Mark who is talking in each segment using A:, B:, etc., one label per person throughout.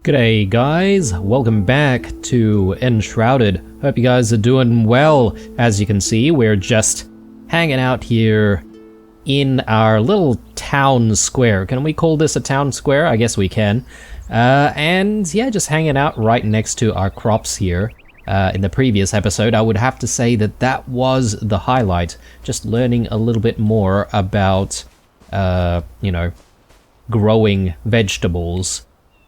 A: G'day guys, welcome back to Enshrouded. Hope you guys are doing well. As you can see, we're just hanging out here in our little town square. Can we call this a town square? I guess we can. And yeah, just hanging out right next to our crops here. In the previous episode, I would have to say that that was the highlight. Just learning a little bit more about, growing vegetables.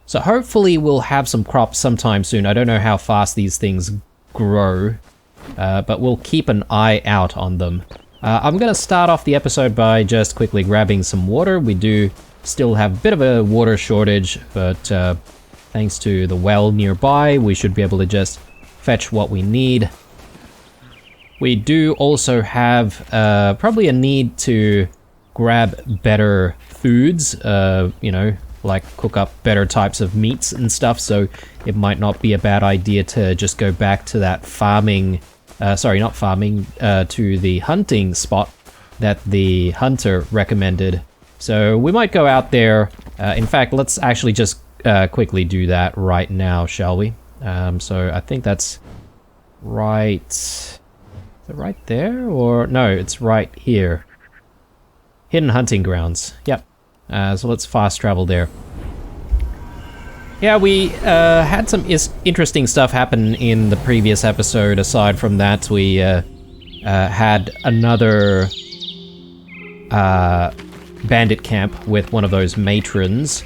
A: So hopefully we'll have some crops sometime soon. I don't know how fast these things grow, but we'll keep an eye out on them. I'm going to start off the episode by just quickly grabbing some water. We do still have a bit of a water shortage, but thanks to the well nearby, we should be able to just fetch what we need. We do also have probably a need to grab better foods, like cook up better types of meats and stuff, so it might not be a bad idea to just go back to that farming, to the hunting spot that the hunter recommended. So we might go out there. In fact, let's actually just quickly do that right now, shall we? So I think that's right... Is it right there? Or no, it's right here. Hidden hunting grounds. Yep. So let's fast travel there. Yeah, we had some interesting stuff happen in the previous episode. Aside from that, we had another bandit camp with one of those matrons.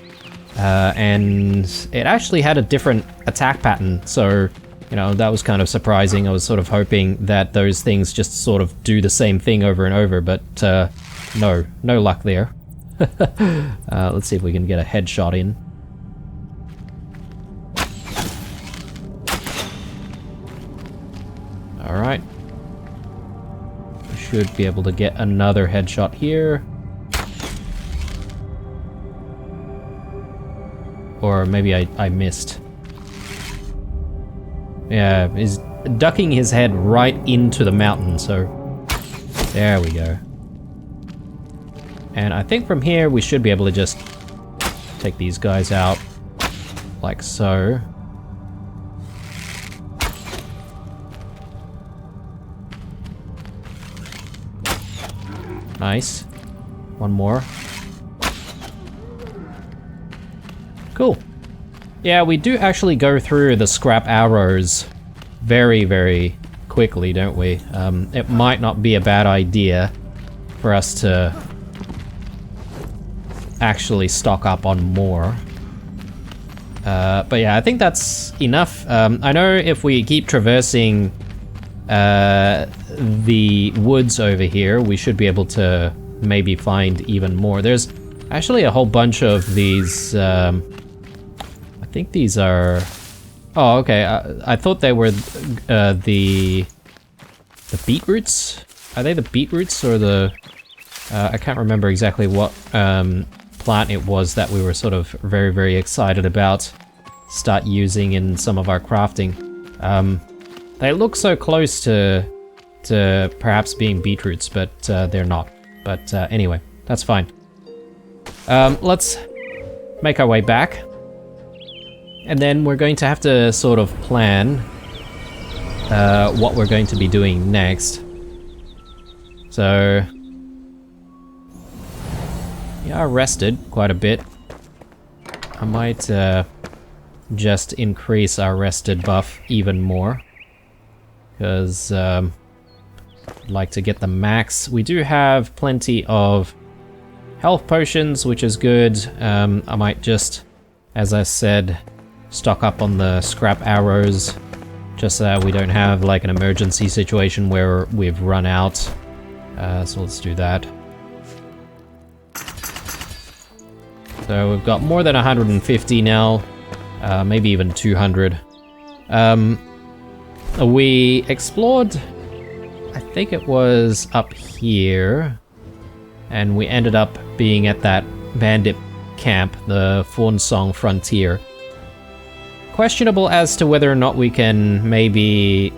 A: And it actually had a different attack pattern, so, that was kind of surprising. I was sort of hoping that those things just sort of do the same thing over and over, but no luck there. Let's see if we can get a headshot in. Alright. We should be able to get another headshot here. Or maybe I missed. Yeah, he's ducking his head right into the mountain, so... There we go. And I think from here we should be able to just take these guys out, like so. Nice. One more. Cool. Yeah, we do actually go through the scrap arrows very, very quickly, don't we? It might not be a bad idea for us to actually stock up on more. But yeah, I think that's enough. I know if we keep traversing the woods over here, we should be able to maybe find even more. There's actually a whole bunch of these, I think these are... Oh, okay, I thought they were the beetroots? Are they the beetroots or the... I can't remember exactly what plant it was that we were sort of very, very excited about start using in some of our crafting. They look so close to perhaps being beetroots, but they're not. But anyway, that's fine. Let's make our way back. And then we're going to have to sort of plan what we're going to be doing next. So... yeah, I rested quite a bit. I might just increase our rested buff even more. Because I'd like to get the max. We do have plenty of health potions, which is good. I might just, as I said, stock up on the scrap arrows. Just so that we don't have like an emergency situation where we've run out. So let's do that. So we've got more than 150 now, maybe even 200. We explored, I think it was up here, and we ended up being at that bandit camp, the Song Frontier. Questionable as to whether or not we can maybe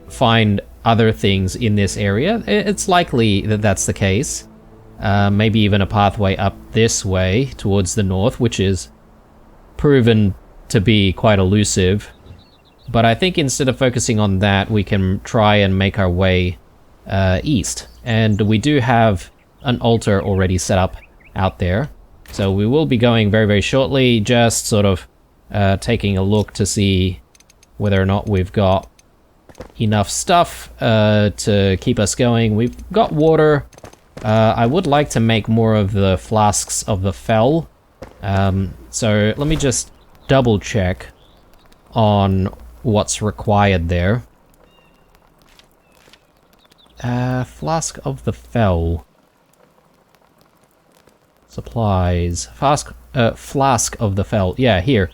A: find other things in this area. It's likely that that's the case. Maybe even a pathway up this way towards the north, which is proven to be quite elusive. But I think instead of focusing on that, we can try and make our way east. And we do have an altar already set up out there. So we will be going very, very shortly, just sort of taking a look to see whether or not we've got enough stuff to keep us going. We've got water. I would like to make more of the flasks of the fell. So let me just double check on what's required there. Flask of the fell. Supplies. Flask of the fell. Yeah, here.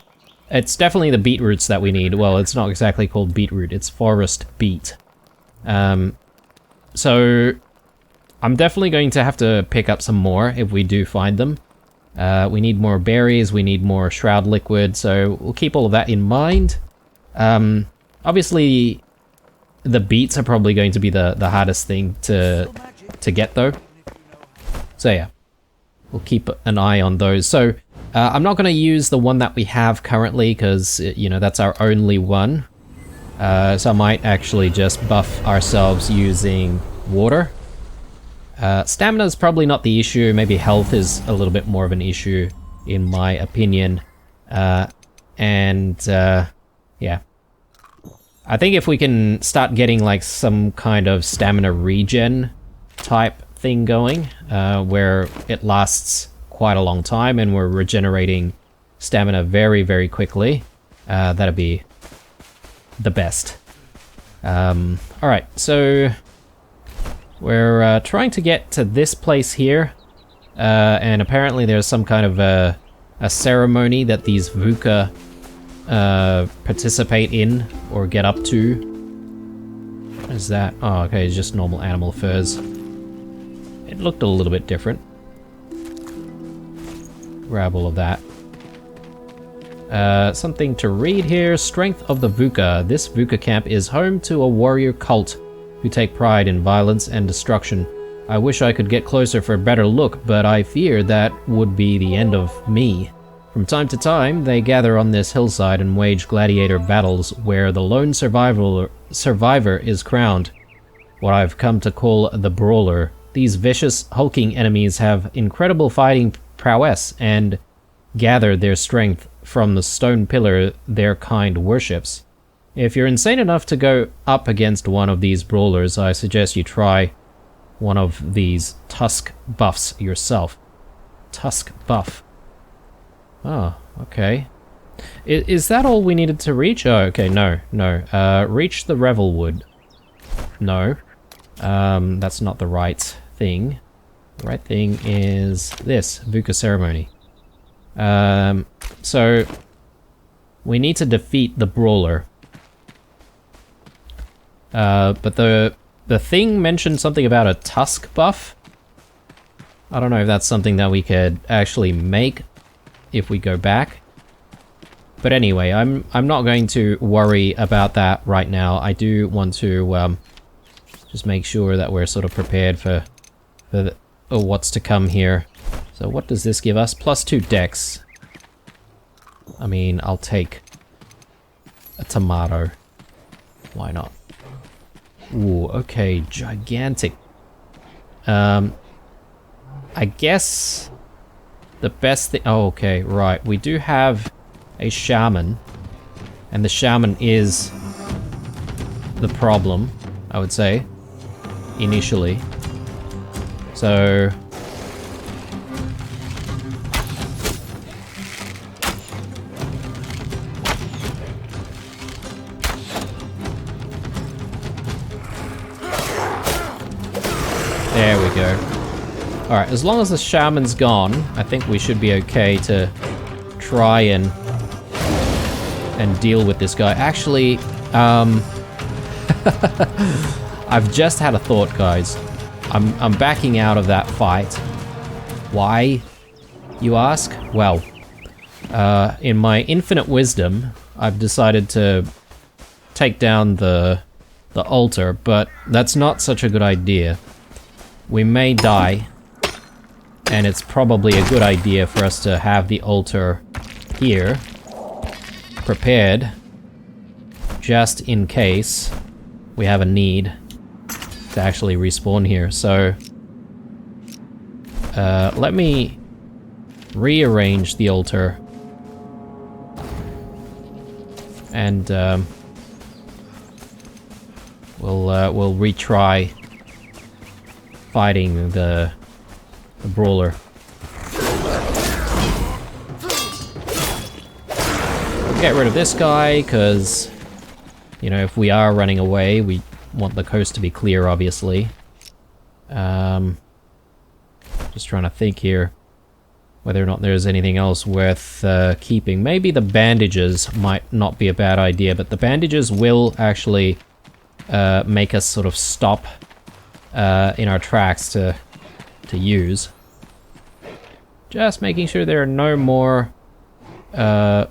A: It's definitely the beetroots that we need. Well, it's not exactly called beetroot, it's forest beet. So I'm definitely going to have to pick up some more if we do find them. We need more berries, we need more shroud liquid, so we'll keep all of that in mind. Obviously, the beets are probably going to be the hardest thing to get though. So yeah, we'll keep an eye on those. So I'm not going to use the one that we have currently because, you know, that's our only one. So I might actually just buff ourselves using water. Stamina is probably not the issue, maybe health is a little bit more of an issue in my opinion. Yeah. I think if we can start getting like some kind of stamina regen type thing going, where it lasts quite a long time and we're regenerating stamina very, very quickly, that'd be the best. Alright, so we're trying to get to this place here, and apparently there's some kind of a ceremony that these Vukah participate in or get up to. What is that? Oh, okay, it's just normal animal furs. It looked a little bit different. Grab all of that. Something to read here. Strength of the Vukah. This Vukah camp is home to a warrior cult who take pride in violence and destruction. I wish I could get closer for a better look, but I fear that would be the end of me. From time to time, they gather on this hillside and wage gladiator battles where the lone survivor is crowned. What I've come to call the Brawler. These vicious, hulking enemies have incredible fighting prowess and gather their strength from the stone pillar their kind worships. If you're insane enough to go up against one of these brawlers, I suggest you try one of these tusk buffs yourself. Tusk buff. Oh, okay. Is that all we needed to reach? Oh, okay, no. Reach the Revelwood. No. That's not the right thing. The right thing is this, Vukah ceremony. So we need to defeat the Brawler. But the thing mentioned something about a tusk buff. I don't know if that's something that we could actually make if we go back. But anyway, I'm not going to worry about that right now. I do want to just make sure that we're sort of prepared for what's to come here. So what does this give us? +2 dex. I mean, I'll take a tomato. Why not? Ooh, okay, gigantic. I guess the best thing... Oh, okay, right. We do have a shaman. And the shaman is the problem, I would say, initially. So... there we go. Alright, as long as the shaman's gone, I think we should be okay to try and deal with this guy. Actually, I've just had a thought, guys. I'm backing out of that fight. Why, you ask? Well, in my infinite wisdom, I've decided to take down the altar, but that's not such a good idea. We may die, and it's probably a good idea for us to have the altar here. prepared just in case we have a need to actually respawn here. So let me rearrange the altar and we'll retry fighting the Brawler. Get rid of this guy, because, you know, if we are running away, we want the coast to be clear, obviously. Just trying to think here whether or not there's anything else worth keeping. Maybe the bandages might not be a bad idea, but the bandages will actually make us sort of stop in our tracks to use. Just making sure there are no more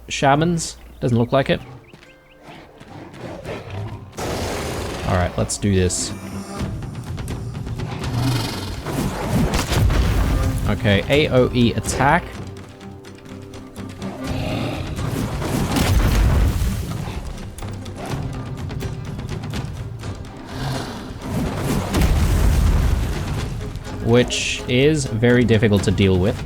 A: shamans. Doesn't look like it. Alright, let's do this. Okay, AoE attack. Which is very difficult to deal with.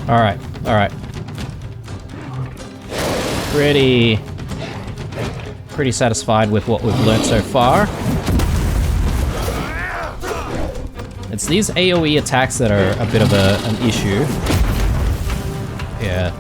A: Alright, alright. Pretty satisfied with what we've learnt so far. It's these AoE attacks that are a bit of an issue. Yeah.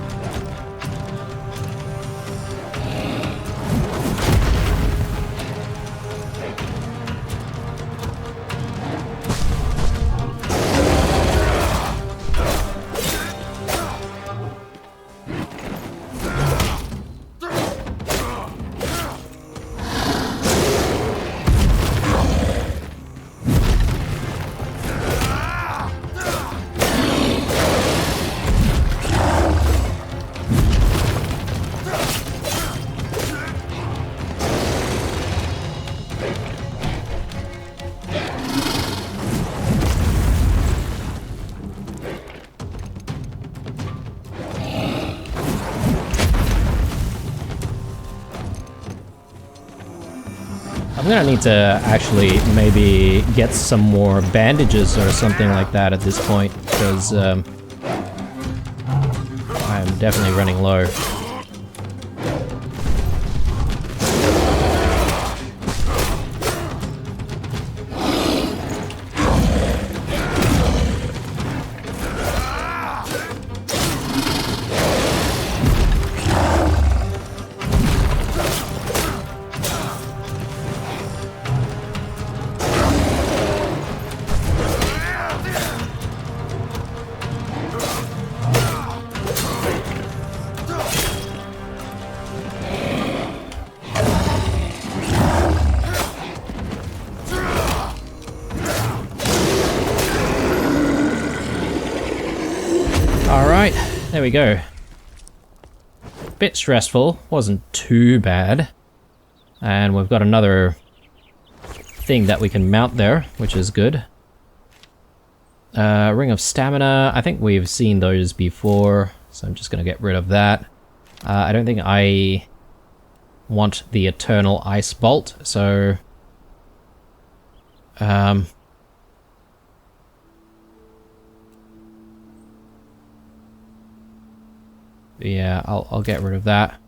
A: I'm gonna need to actually maybe get some more bandages or something like that at this point, because I'm definitely running low. Alright, there we go. Bit stressful, wasn't too bad. And we've got another thing that we can mount there, which is good. Ring of Stamina, I think we've seen those before, so I'm just going to get rid of that. I don't think I want the Eternal Ice Bolt, so Um... Yeah, I'll get rid of that.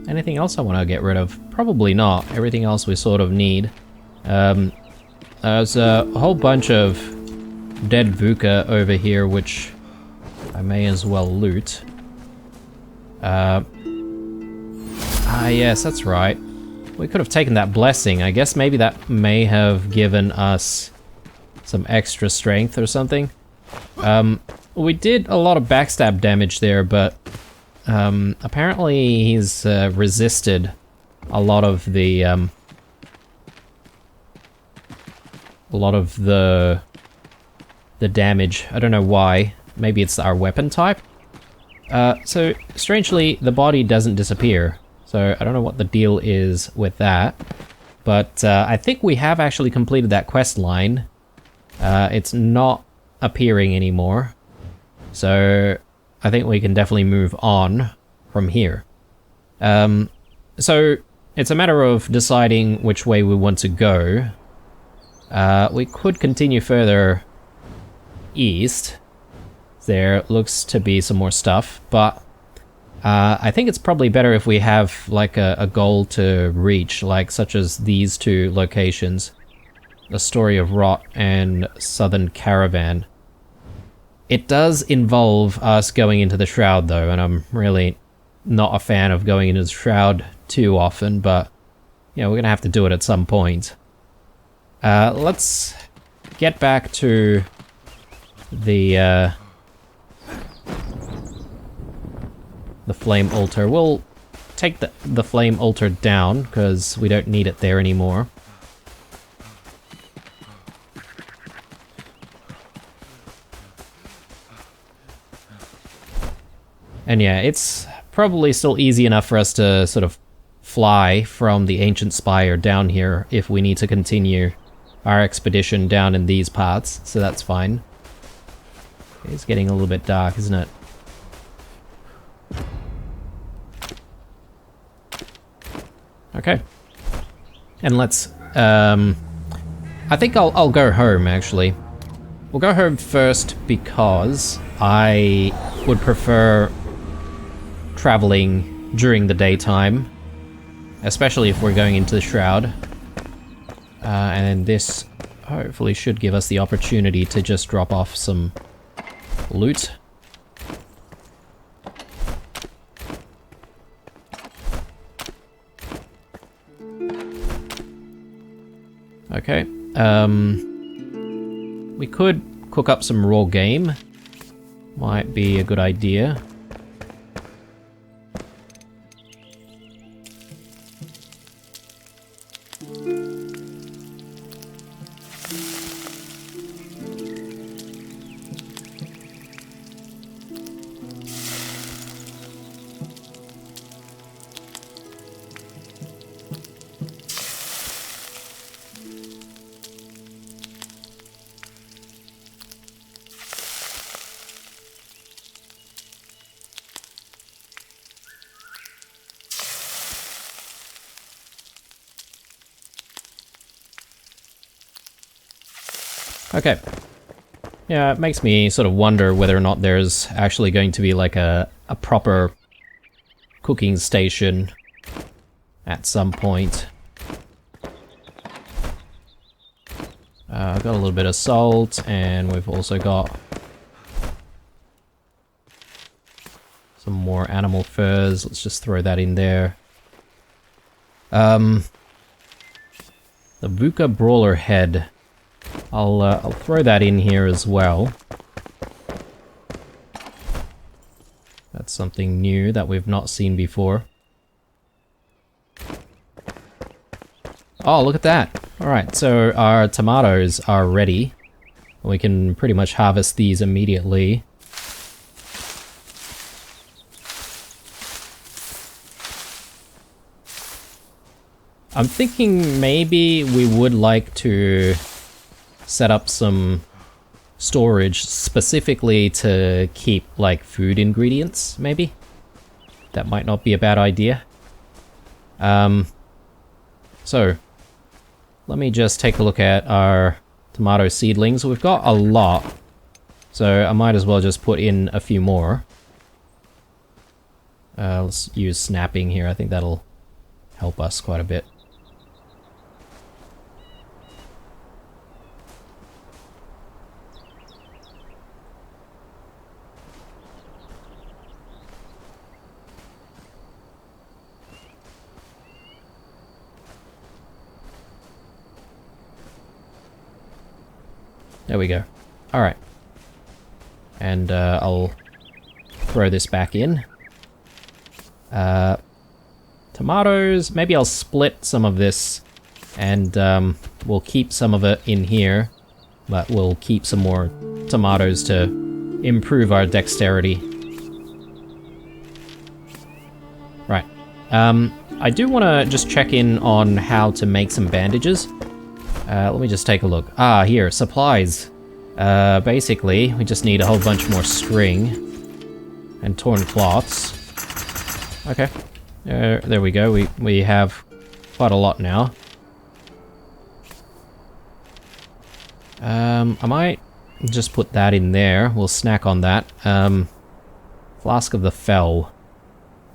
A: Anything else I want to get rid of? Probably not. Everything else we sort of need. There's a whole bunch of dead Vukah over here, which I may as well loot. Yes, that's right. We could have taken that blessing. I guess maybe that may have given us some extra strength or something. We did a lot of backstab damage there, but apparently he's resisted a lot of the damage. I don't know why. Maybe it's our weapon type. So strangely, the body doesn't disappear. So I don't know what the deal is with that. But I think we have actually completed that quest line. It's not appearing anymore. So I think we can definitely move on from here. So it's a matter of deciding which way we want to go. We could continue further east. There looks to be some more stuff, but I think it's probably better if we have like a goal to reach, like such as these two locations. The Story of Rot and Southern Caravan. It does involve us going into the Shroud though, and I'm really not a fan of going into the Shroud too often, but you know, we're gonna have to do it at some point. Let's get back to the flame altar. We'll take the flame altar down because we don't need it there anymore. And yeah, it's probably still easy enough for us to sort of fly from the ancient spire down here if we need to continue our expedition down in these parts, so that's fine. It's getting a little bit dark, isn't it? Okay. And let's, I think I'll go home, actually. We'll go home first because I would prefer traveling during the daytime, especially if we're going into the Shroud. And this hopefully should give us the opportunity to just drop off some loot. Okay, we could cook up some raw game. Might be a good idea. Okay. Yeah, it makes me sort of wonder whether or not there's actually going to be like a proper cooking station at some point. I've got a little bit of salt, and we've also got some more animal furs. Let's just throw that in there. The Vukah Brawler head. I'll throw that in here as well. That's something new that we've not seen before. Oh, look at that! Alright, so our tomatoes are ready. We can pretty much harvest these immediately. I'm thinking maybe we would like to set up some storage specifically to keep like food ingredients, maybe? That might not be a bad idea. So let me just take a look at our tomato seedlings. We've got a lot, so I might as well just put in a few more. Let's use snapping here. I think that'll help us quite a bit. There we go. Alright. And I'll throw this back in. Tomatoes, maybe I'll split some of this and we'll keep some of it in here, but we'll keep some more tomatoes to improve our dexterity. Right. I do want to just check in on how to make some bandages. Let me just take a look. Ah, here, supplies. Basically, we just need a whole bunch more string and torn cloths. Okay, there we go. We have quite a lot now. I might just put that in there. We'll snack on that. Flask of the Fell.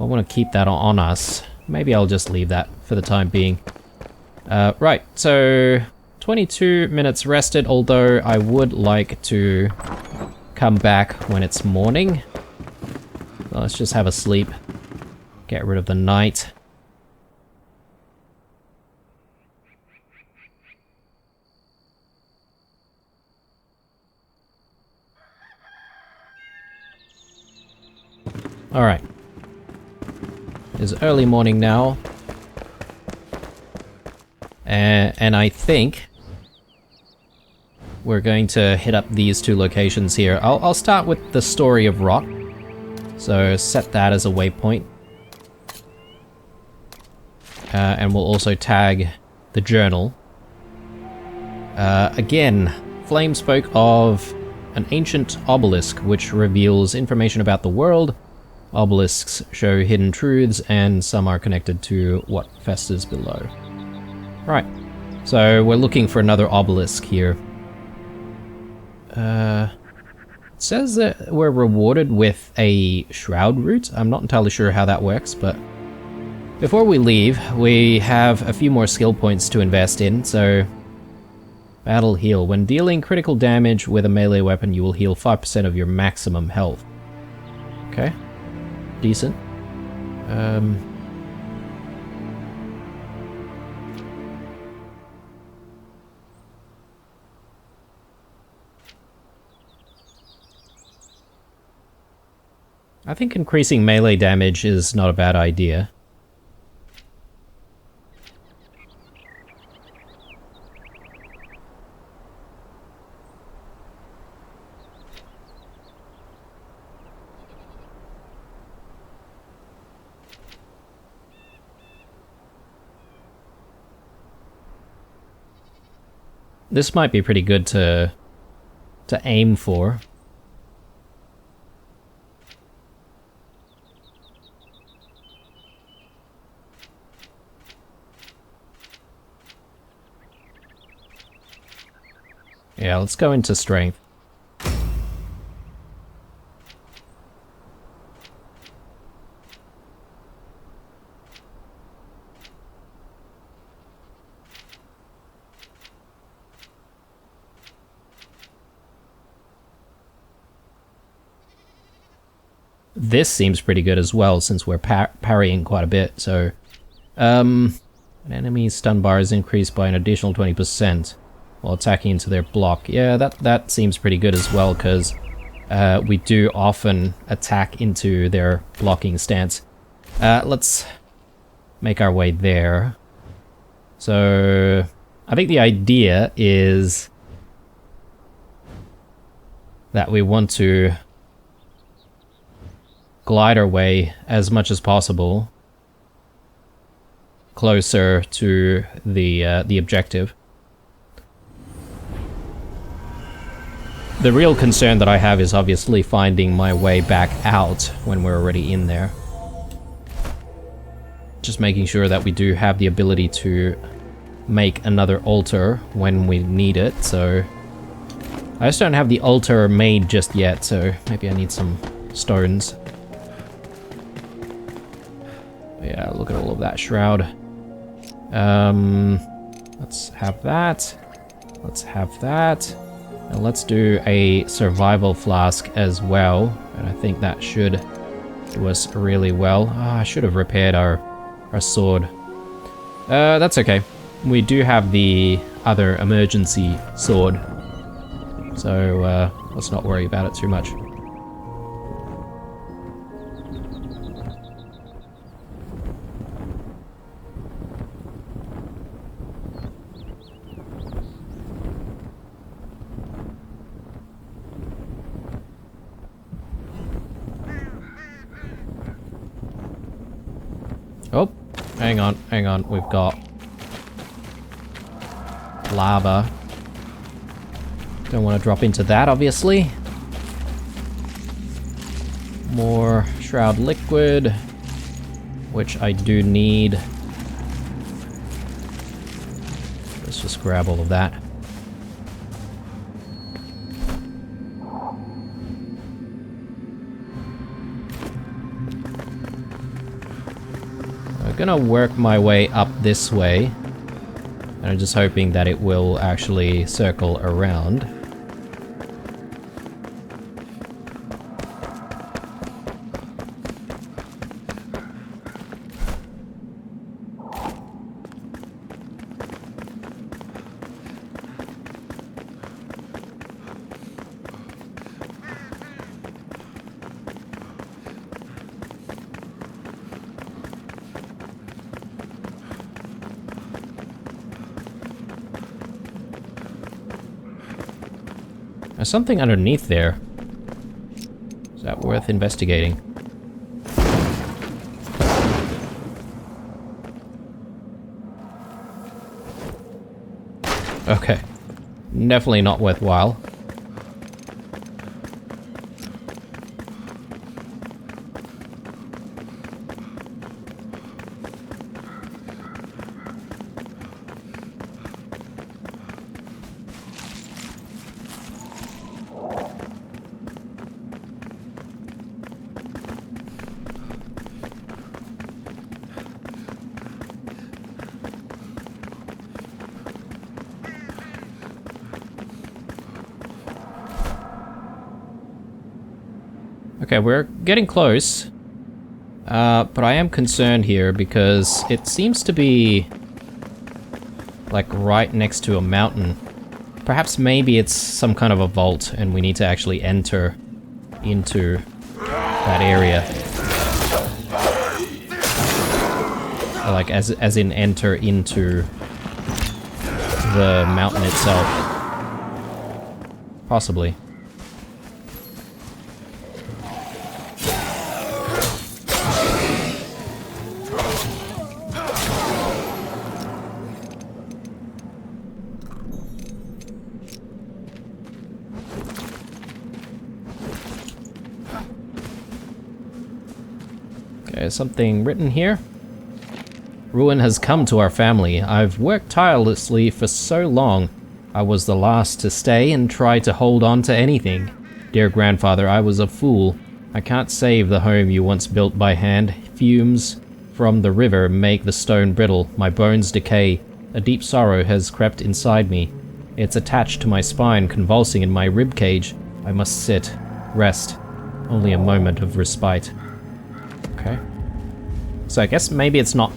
A: I want to keep that on us. Maybe I'll just leave that for the time being. Right, so 22 minutes rested, although I would like to come back when it's morning. So let's just have a sleep. Get rid of the night. Alright. It's early morning now. And I think we're going to hit up these two locations here. I'll start with the Story of Rot. So set that as a waypoint. And we'll also tag the journal. Again, Flame spoke of an ancient obelisk which reveals information about the world. Obelisks show hidden truths, and some are connected to what festers below. Right, so we're looking for another obelisk here. It says that we're rewarded with a shroud root. I'm not entirely sure how that works, but before we leave, we have a few more skill points to invest in, so Battle Heal. When dealing critical damage with a melee weapon, you will heal 5% of your maximum health. Okay, decent. I think increasing melee damage is not a bad idea. This might be pretty good to aim for. Yeah, let's go into strength. This seems pretty good as well, since we're parrying quite a bit, so... an enemy's stun bar is increased by an additional 20% while attacking into their block. Yeah, that seems pretty good as well, because we do often attack into their blocking stance. Let's make our way there. So, I think the idea is that we want to glide our way as much as possible closer to the objective. The real concern that I have is obviously finding my way back out when we're already in there. Just making sure that we do have the ability to make another altar when we need it, so... I just don't have the altar made just yet, so maybe I need some stones. Yeah, look at all of that shroud. Let's have that. Let's have that. And let's do a survival flask as well. And I think that should do us really well. Oh, I should have repaired our sword. That's okay. We do have the other emergency sword. So, let's not worry about it too much. Oh, hang on, we've got lava. Don't want to drop into that, obviously. More shroud liquid, which I do need. Let's just grab all of that. I'm gonna work my way up this way. And I'm just hoping that it will actually circle around. There's something underneath there. Is that worth investigating? Okay. Definitely not worthwhile. Okay, we're getting close, but I am concerned here because it seems to be like right next to a mountain. Perhaps maybe it's some kind of a vault and we need to actually enter into that area. Or like as in enter into the mountain itself. Possibly. Something written here. Ruin has come to our family. I've worked tirelessly for so long. I was the last to stay and try to hold on to anything. Dear grandfather, I was a fool. I can't save the home you once built by hand. Fumes from the river make the stone brittle. My bones decay. A deep sorrow has crept inside me. It's attached to my spine, convulsing in my rib cage. I must sit, rest. Only a moment of respite. Okay. So I guess maybe it's not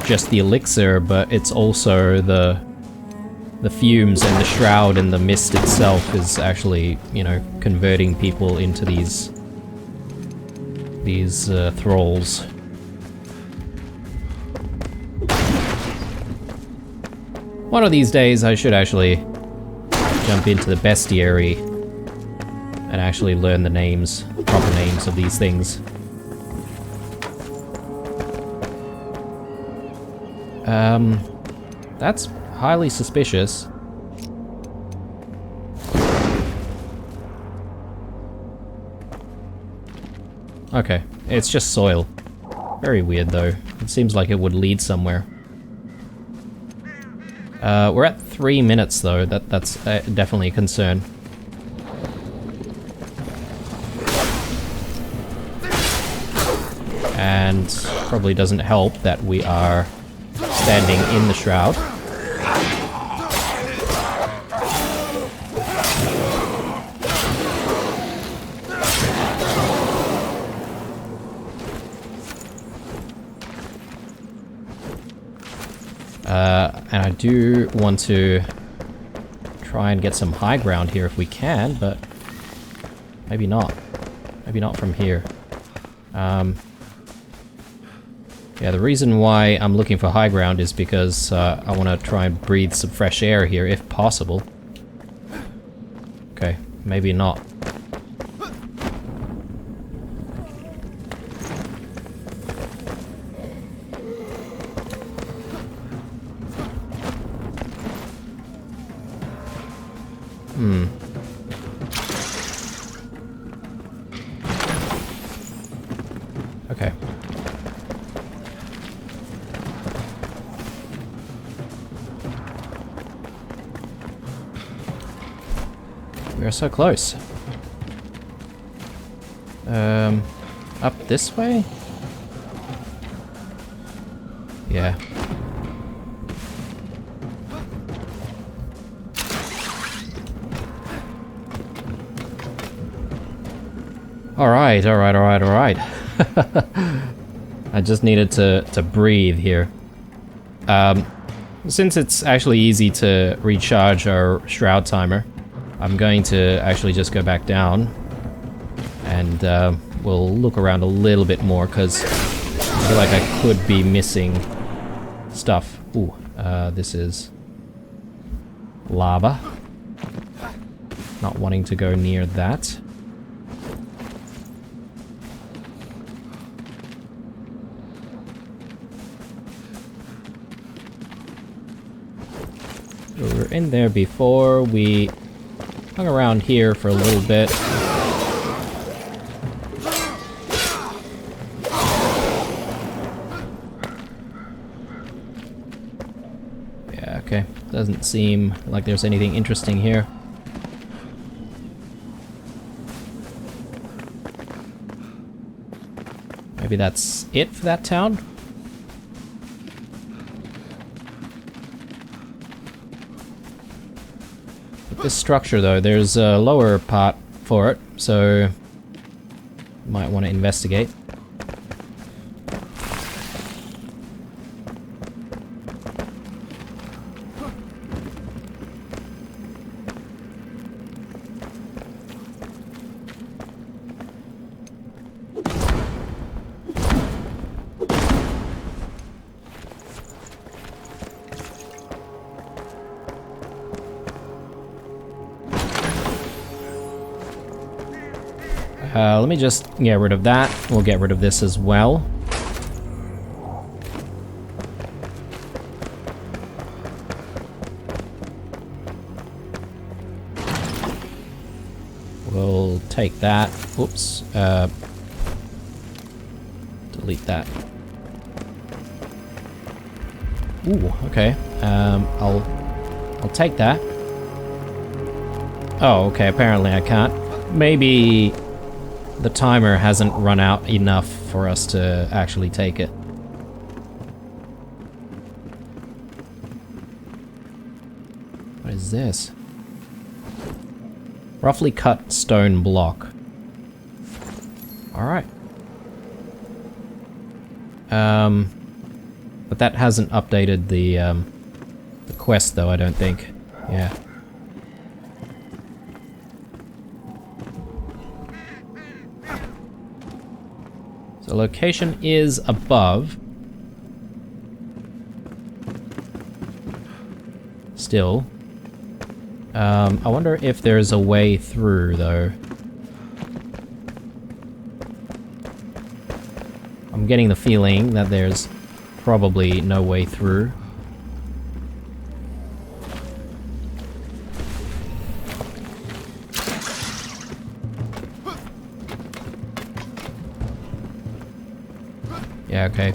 A: just the elixir, but it's also the fumes and the shroud and the mist itself is actually, you know, converting people into these thralls. One of these days I should actually jump into the bestiary and actually learn the names, the proper names of these things. That's highly suspicious. Okay, it's just soil. Very weird though. It seems like it would lead somewhere. We're at 3 minutes though, that's definitely a concern. And probably doesn't help that we are standing in the shroud. And I do want to try and get some high ground here if we can, but maybe not. Maybe not from here. Yeah, the reason why I'm looking for high ground is because I want to try and breathe some fresh air here if possible. Okay, maybe not. Okay. We're so close. Up this way? Yeah. Alright. I just needed to breathe here. Since it's actually easy to recharge our shroud timer, I'm going to actually just go back down and we'll look around a little bit more because I feel like I could be missing stuff. Ooh, this is lava. Not wanting to go near that. We were in there before. We hung around here for a little bit. Yeah, okay. Doesn't seem like there's anything interesting here. Maybe that's it for that town? This structure though, there's a lower part for it, so might want to investigate. Let me just get rid of that. We'll get rid of this as well. We'll take that. Oops. Delete that. Ooh, okay. I'll take that. Oh, okay. Apparently I can't. Maybe the timer hasn't run out enough for us to actually take it. What is this? Roughly cut stone block. Alright. But that hasn't updated the quest though, I don't think. Yeah. The location is above. Still. I wonder if there's a way through, though. I'm getting the feeling that there's probably no way through. Yeah, okay.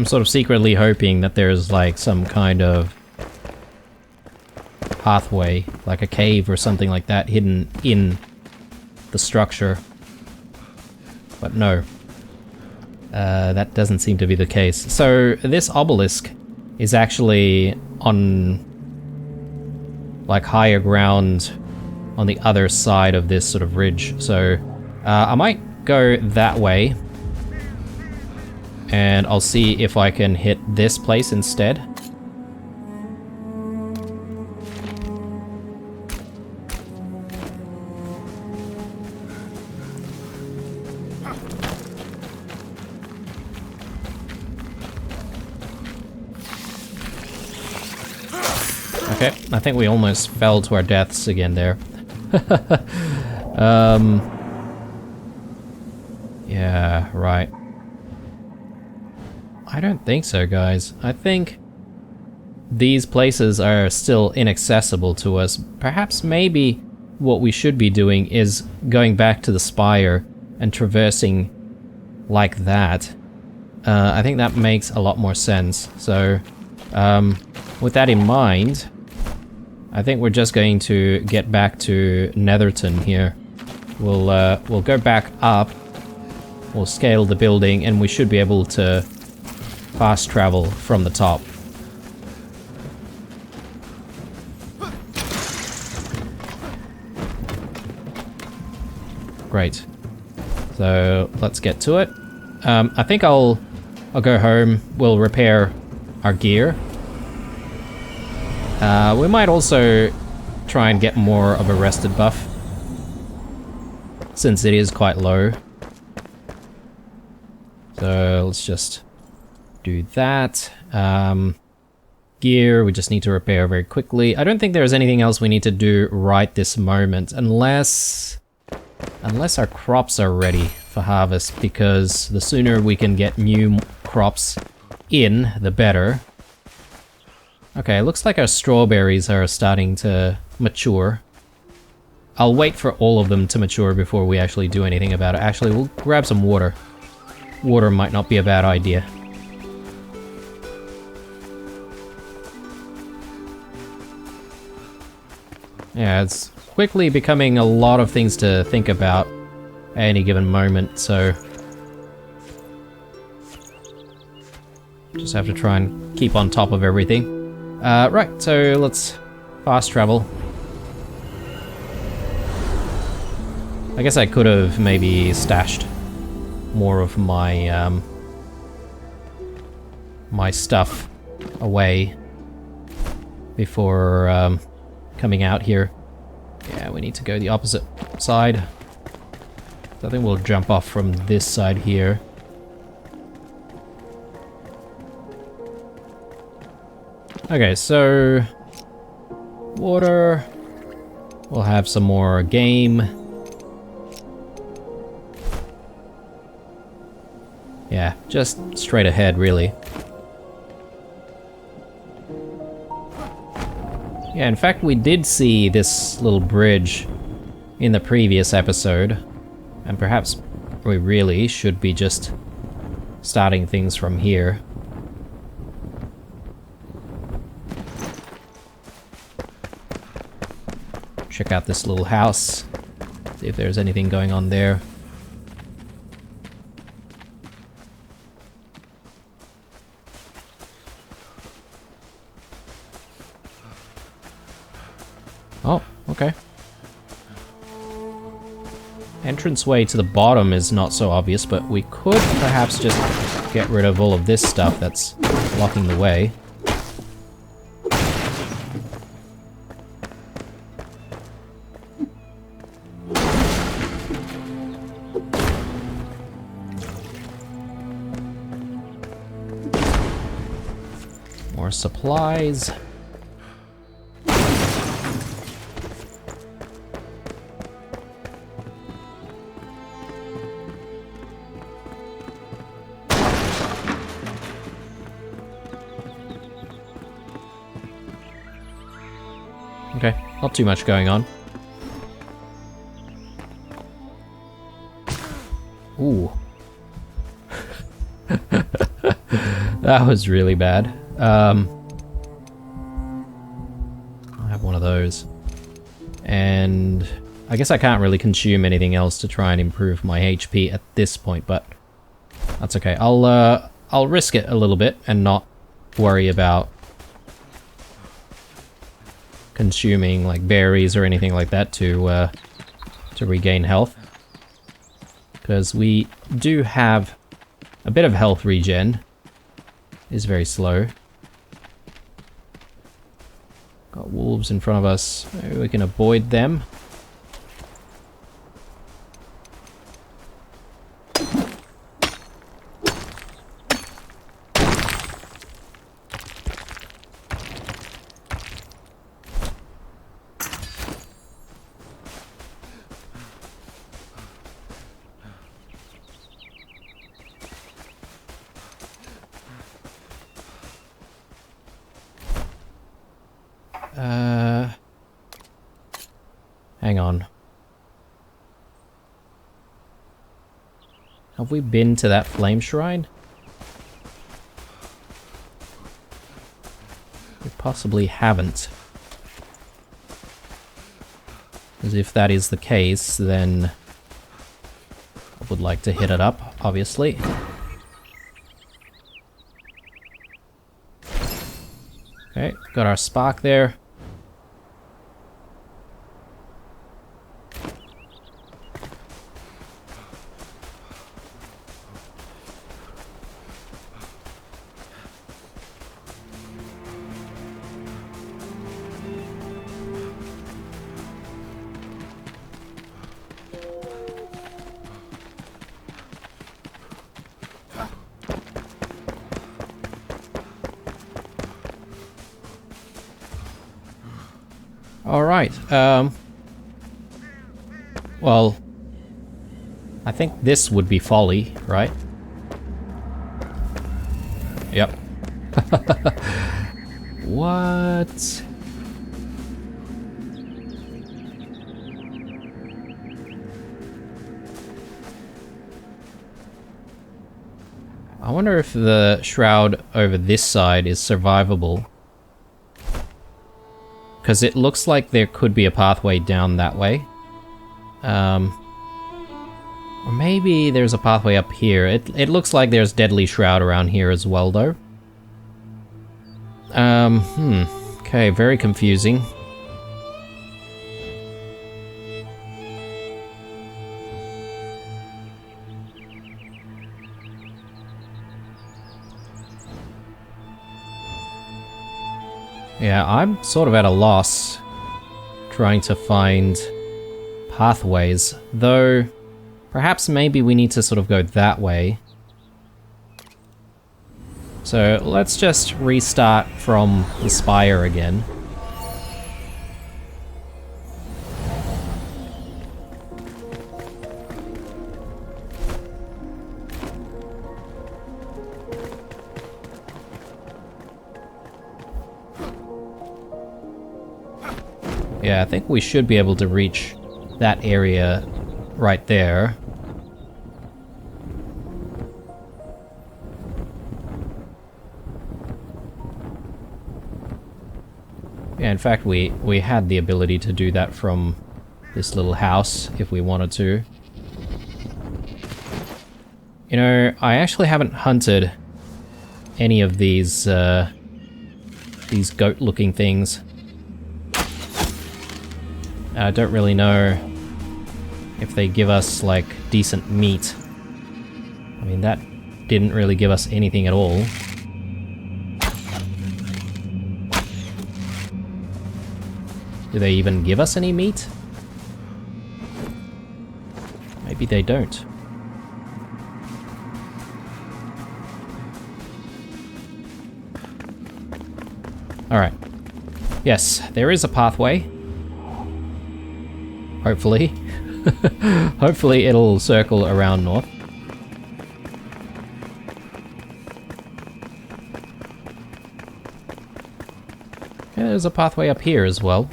A: I'm sort of secretly hoping that there's like some kind of pathway, like a cave or something like that, hidden in the structure. But no. That doesn't seem to be the case. So this obelisk is actually on like higher ground on the other side of this sort of ridge. So I might go that way and I'll see if I can hit this place instead. Okay, I think we almost fell to our deaths again there. Yeah, right. I don't think so, guys. I think these places are still inaccessible to us. Perhaps maybe what we should be doing is going back to the spire and traversing like that. I think that makes a lot more sense. So, with that in mind, I think we're just going to get back to Netherton here. We'll go back up. We'll scale the building, and we should be able to fast travel from the top. Great. So let's get to it. I think I'll go home. We'll repair our gear. We might also try and get more of a rested buff, since it is quite low. So let's just do that. Gear, we just need to repair very quickly. I don't think there's anything else we need to do right this moment, unless our crops are ready for harvest, because the sooner we can get new crops in, the better. Okay, looks like our strawberries are starting to mature. I'll wait for all of them to mature before we actually do anything about it. Actually, we'll grab some water. Water might not be a bad idea. Yeah, it's quickly becoming a lot of things to think about at any given moment, so just have to try and keep on top of everything. Right, so let's fast travel. I guess I could have maybe stashed more of my my stuff away before coming out here. Yeah, we need to go the opposite side. So I think we'll jump off from this side here. Okay, so water. We'll have some more game. Yeah, just straight ahead, really. Yeah, in fact, we did see this little bridge in the previous episode, and perhaps we really should be just starting things from here. Check out this little house, see if there's anything going on there. Oh, okay. Entranceway to the bottom is not so obvious, but we could perhaps just get rid of all of this stuff that's blocking the way. More supplies. Okay, not too much going on. Ooh. That was really bad. I have one of those. And I guess I can't really consume anything else to try and improve my HP at this point, but that's okay. I'll risk it a little bit and not worry about consuming like berries or anything like that to regain health. Because we do have a bit of health regen. It is very slow. Got wolves in front of us. Maybe we can avoid them. Hang on. Have we been to that flame shrine? We possibly haven't. Because if that is the case, then I would like to hit it up, obviously. Okay, got our spark there. Alright, well, I think this would be folly, right? Yep. What? I wonder if the shroud over this side is survivable. Because it looks like there could be a pathway down that way. Or maybe there's a pathway up here. It looks like there's Deadly Shroud around here as well, though. Okay, very confusing. Yeah, I'm sort of at a loss trying to find pathways, though perhaps maybe we need to sort of go that way. So let's just restart from the spire again. Yeah, I think we should be able to reach that area right there. Yeah, in fact, we had the ability to do that from this little house if we wanted to. You know, I actually haven't hunted any of these goat-looking things. I don't really know if they give us, like, decent meat. I mean, that didn't really give us anything at all. Do they even give us any meat? Maybe they don't. Alright. Yes, there is a pathway. Hopefully. Hopefully it'll circle around north. Yeah, there's a pathway up here as well.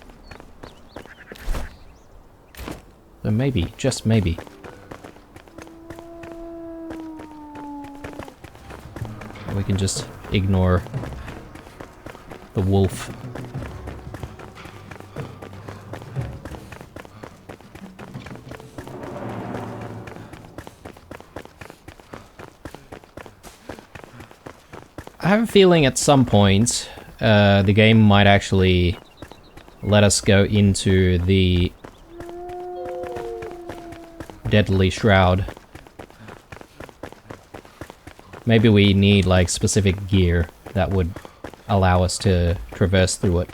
A: So maybe, just maybe. We can just ignore the wolf. I have a feeling at some point the game might actually let us go into the Deadly Shroud. Maybe we need like specific gear that would allow us to traverse through it.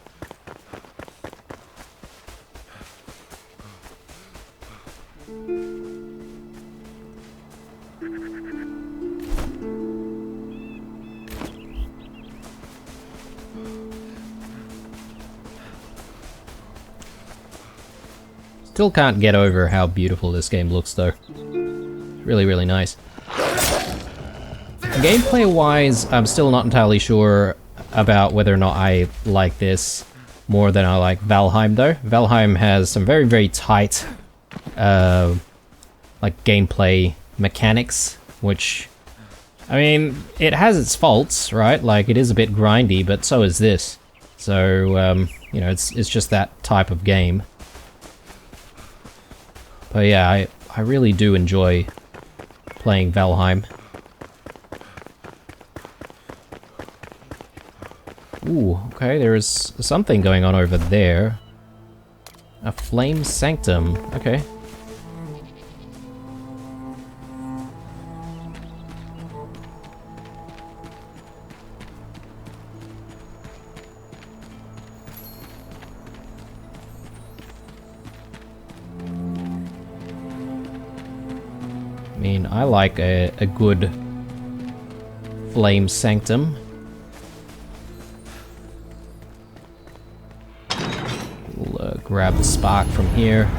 A: Still can't get over how beautiful this game looks though. Really, really nice. Gameplay wise, I'm still not entirely sure about whether or not I like this more than I like Valheim though. Valheim has some very, very tight like gameplay mechanics, which, I mean, it has its faults, right? Like, it is a bit grindy, but so is this. So, you know, it's just that type of game. But yeah, I really do enjoy playing Valheim. Ooh, okay, there is something going on over there. A flame sanctum, okay. I mean, I like a good flame sanctum. We'll grab the spark from here.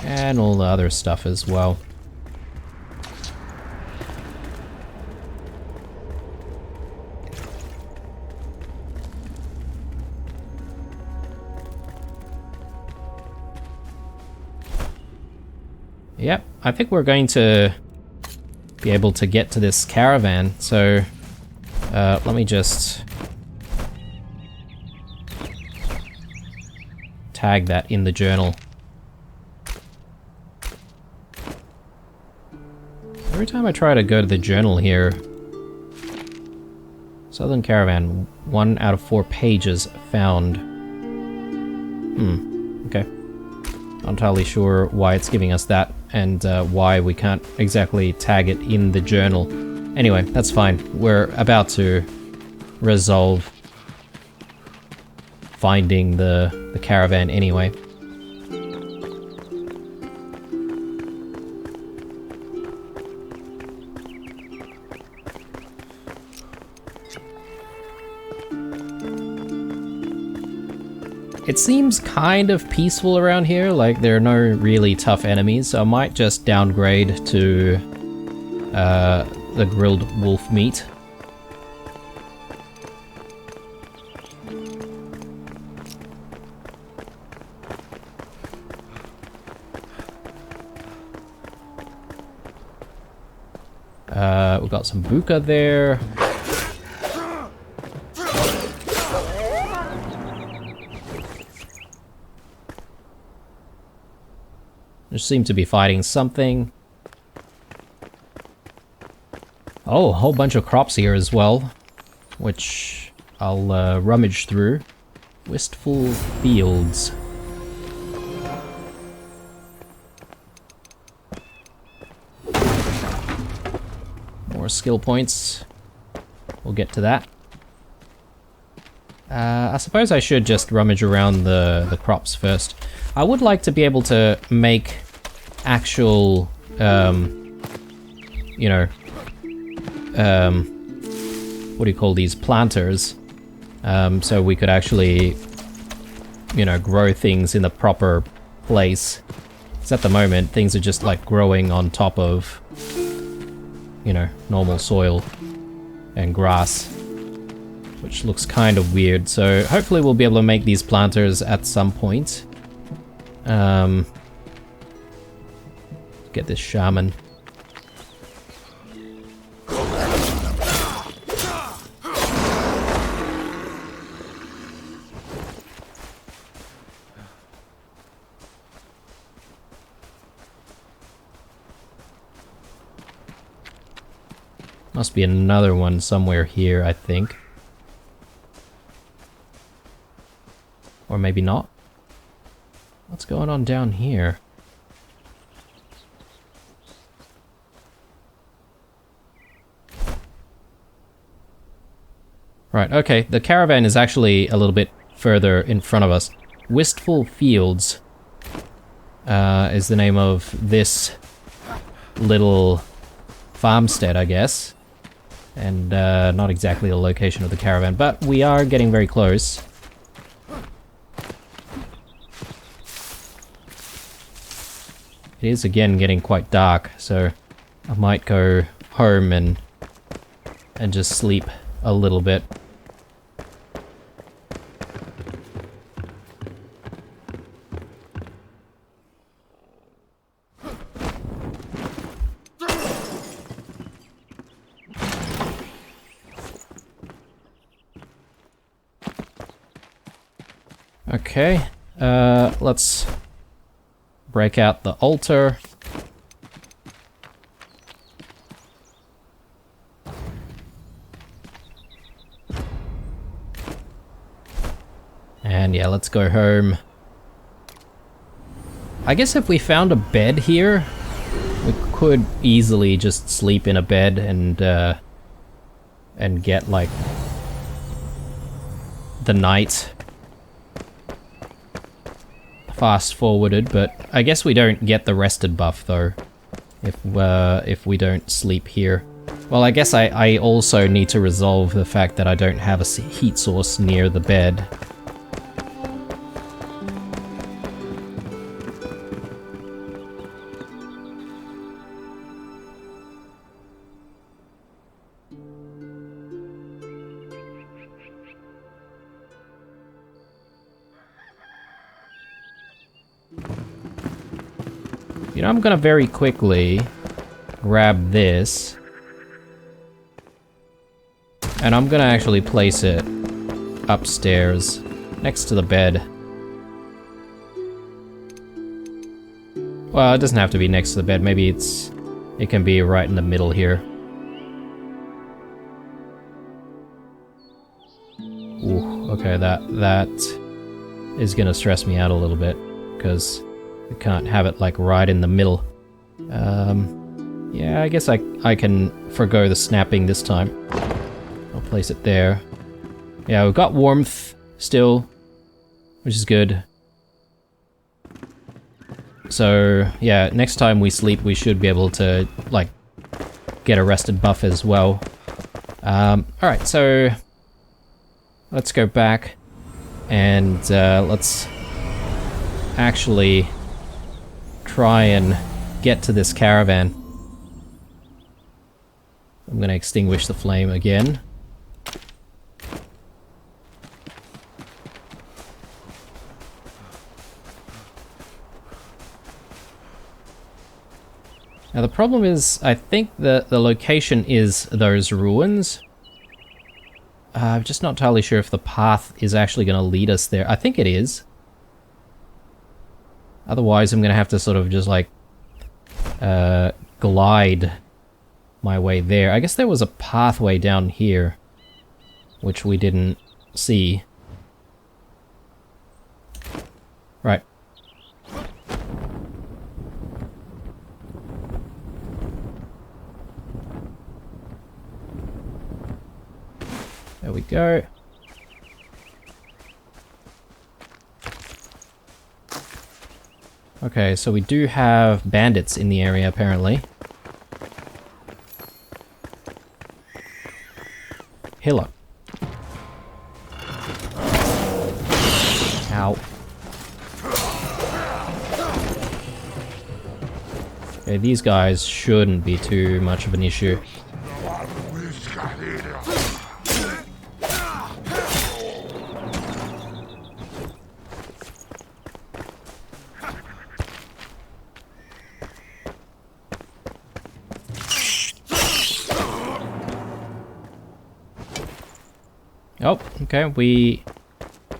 A: And all the other stuff as well. Yep, I think we're going to be able to get to this caravan, so let me just tag that in the journal. Every time I try to go to the journal here, Southern Caravan, 1 out of 4 pages found. Okay. Not entirely sure why it's giving us that, and why we can't exactly tag it in the journal. Anyway, that's fine. We're about to resolve finding the caravan anyway. It seems kind of peaceful around here, like there are no really tough enemies, so I might just downgrade to the grilled wolf meat. We've got some Vukah there. Just seem to be fighting something. Oh, a whole bunch of crops here as well, which I'll rummage through. Wistful fields. More skill points. We'll get to that. I suppose I should just rummage around the crops first. I would like to be able to make actual, you know, what do you call these, planters, so we could actually, you know, grow things in the proper place. Because at the moment, things are just like growing on top of, you know, normal soil and grass, which looks kind of weird. So hopefully we'll be able to make these planters at some point. Get this shaman. Must be another one somewhere here, I think. Or maybe not. What's going on down here? Right, okay, the caravan is actually a little bit further in front of us. Wistful Fields is the name of this little farmstead, I guess. And not exactly the location of the caravan, but we are getting very close. It is again getting quite dark, so I might go home and just sleep a little bit. Okay, let's break out the altar. And yeah, let's go home. I guess if we found a bed here, we could easily just sleep in a bed and get like the night fast forwarded, but I guess we don't get the rested buff though if we don't sleep here. Well, I guess I also need to resolve the fact that I don't have a heat source near the bed. You know, I'm gonna very quickly grab this, and I'm gonna actually place it upstairs next to the bed. Well, it doesn't have to be next to the bed. Maybe it can be right in the middle here. Ooh, okay, that is gonna stress me out a little bit because we can't have it like right in the middle. Yeah, I guess I can forgo the snapping this time. I'll place it there. Yeah, we've got warmth still, which is good. So yeah, next time we sleep we should be able to like get a rested buff as well. Alright, so let's go back and let's actually try and get to this caravan. I'm gonna extinguish the flame again. Now the problem is, I think that the location is those ruins. I'm just not entirely sure if the path is actually gonna lead us there. I think it is. Otherwise, I'm gonna have to sort of just like glide my way there. I guess there was a pathway down here, which we didn't see. Right. There we go. Okay, so we do have bandits in the area, apparently. Heal up. Ow. Okay, these guys shouldn't be too much of an issue. Oh, okay, we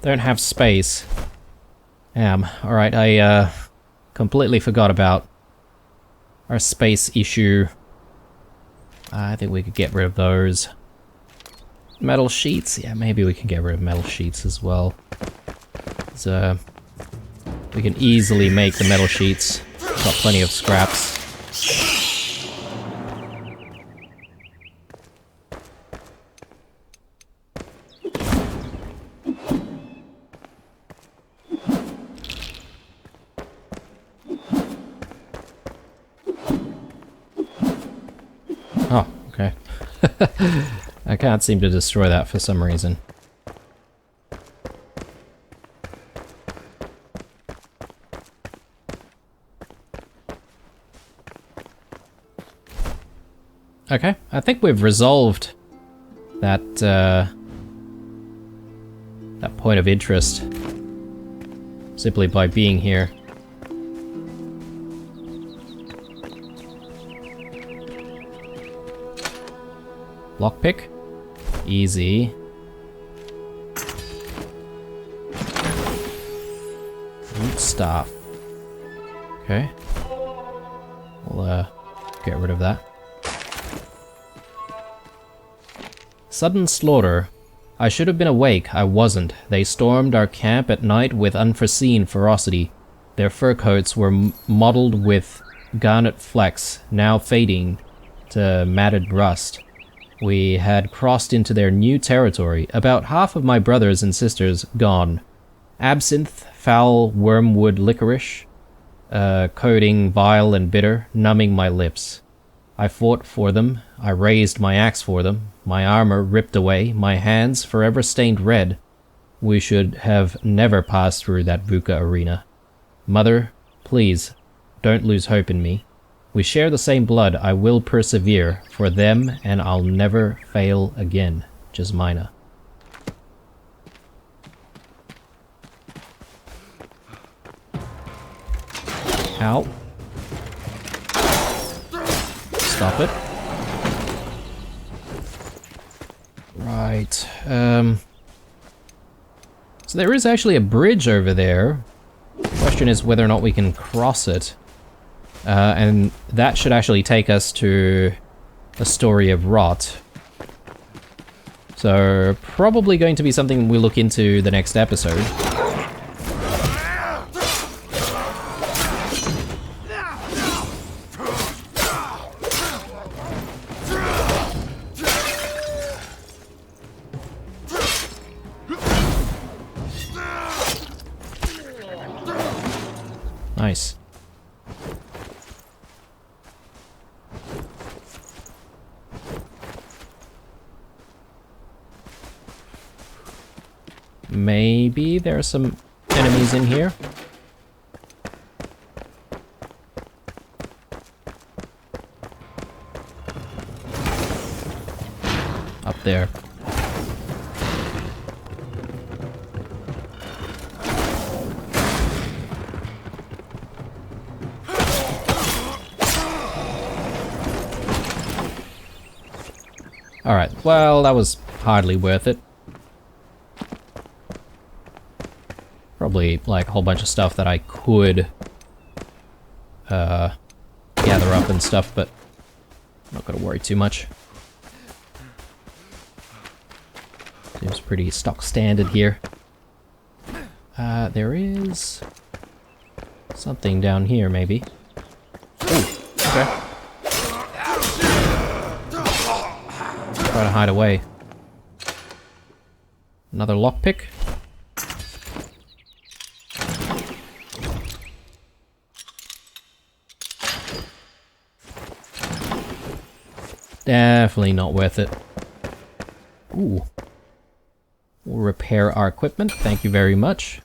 A: don't have space. Alright, I completely forgot about our space issue. I think we could get rid of those. Metal sheets? Yeah, maybe we can get rid of metal sheets as well. So, we can easily make the metal sheets. Got plenty of scraps. Oh, okay. I can't seem to destroy that for some reason. Okay, I think we've resolved that, that point of interest simply by being here. Lockpick? Easy. Root staff. Okay. We'll, get rid of that. Sudden slaughter. I should have been awake. I wasn't. They stormed our camp at night with unforeseen ferocity. Their fur coats were mottled with garnet flecks, now fading to matted rust. We had crossed into their new territory. About half of my brothers and sisters gone. Absinthe, foul wormwood licorice, coating vile and bitter, numbing my lips. I fought for them. I raised my axe for them. My armor ripped away, my hands forever stained red. We should have never passed through that Vukah arena. Mother, please, don't lose hope in me. We share the same blood. I will persevere for them, and I'll never fail again. Jasmina. Ow. Stop it. Right. So there is actually a bridge over there. Question is whether or not we can cross it. And that should actually take us to a story of rot. So, probably going to be something we look into the next episode. Nice. Maybe there are some enemies in here. Up there. Alright, well, that was hardly worth it. Probably, like, a whole bunch of stuff that I could gather up and stuff, but I'm not gonna worry too much. Seems pretty stock standard here. There is something down here, maybe. Ooh, okay. Try to hide away. Another lockpick. Definitely not worth it. Ooh. We'll repair our equipment. Thank you very much.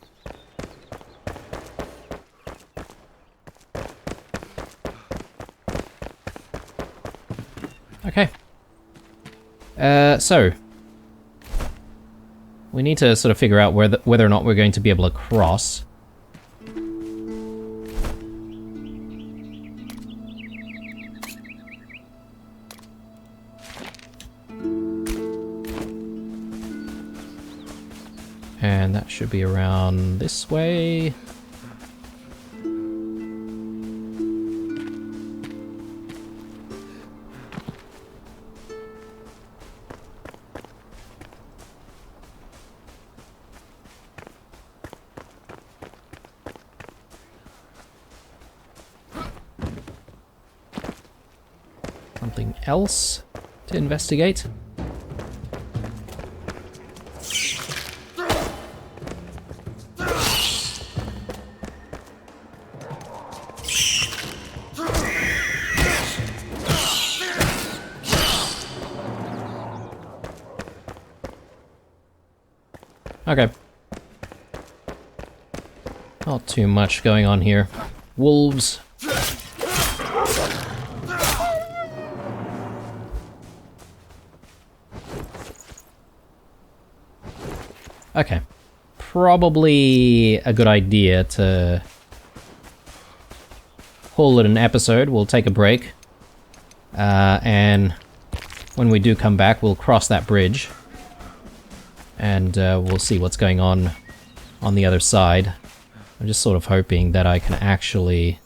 A: Okay. So we need to sort of figure out whether or not we're going to be able to cross. And that should be around this way. else to investigate? Okay. Not too much going on here. Wolves. Okay. Probably a good idea to call it an episode. We'll take a break. And when we do come back, we'll cross that bridge. And we'll see what's going on the other side. I'm just sort of hoping that I can actually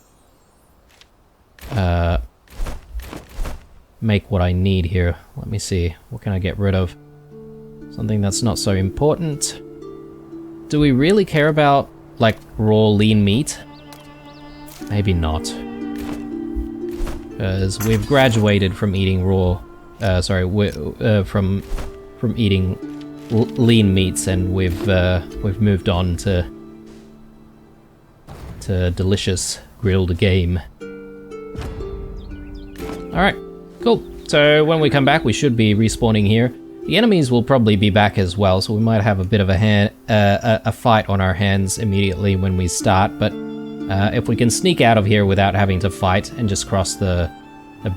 A: make what I need here. Let me see. What can I get rid of? Something that's not so important. Do we really care about, like, raw lean meat? Maybe not. Because we've graduated from eating raw... from eating lean meats, and we've moved on to delicious grilled game. Alright, cool. So when we come back, we should be respawning here. The enemies will probably be back as well, so we might have a bit of a fight on our hands immediately when we start, but if we can sneak out of here without having to fight and just cross the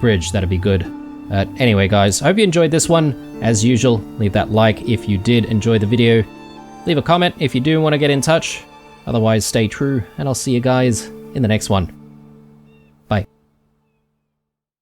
A: bridge, that'd be good. Anyway guys, I hope you enjoyed this one. As usual, leave that like if you did enjoy the video. Leave a comment if you do want to get in touch. Otherwise, stay true, and I'll see you guys in the next one.